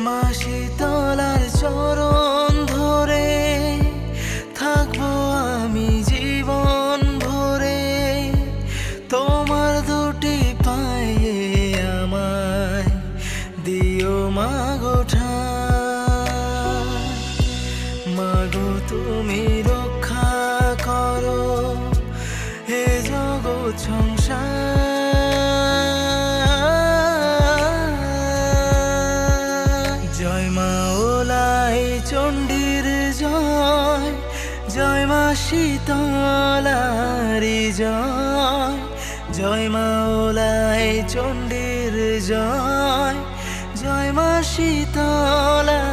মা শীতলার চরণ ধরে থাকবো আমি জীবন ভরে, তোমার দুটি পায়ে আমায় দিও মাগো ঠাঁই। মাগো তুমি রক্ষা করো এ জগৎ সংসার। জয় মা ওলাই চণ্ডীর জয়, জয় মা শীতলারি জয়, জয় মা ওলাই চণ্ডীর জয়, জয় মা শীতলা।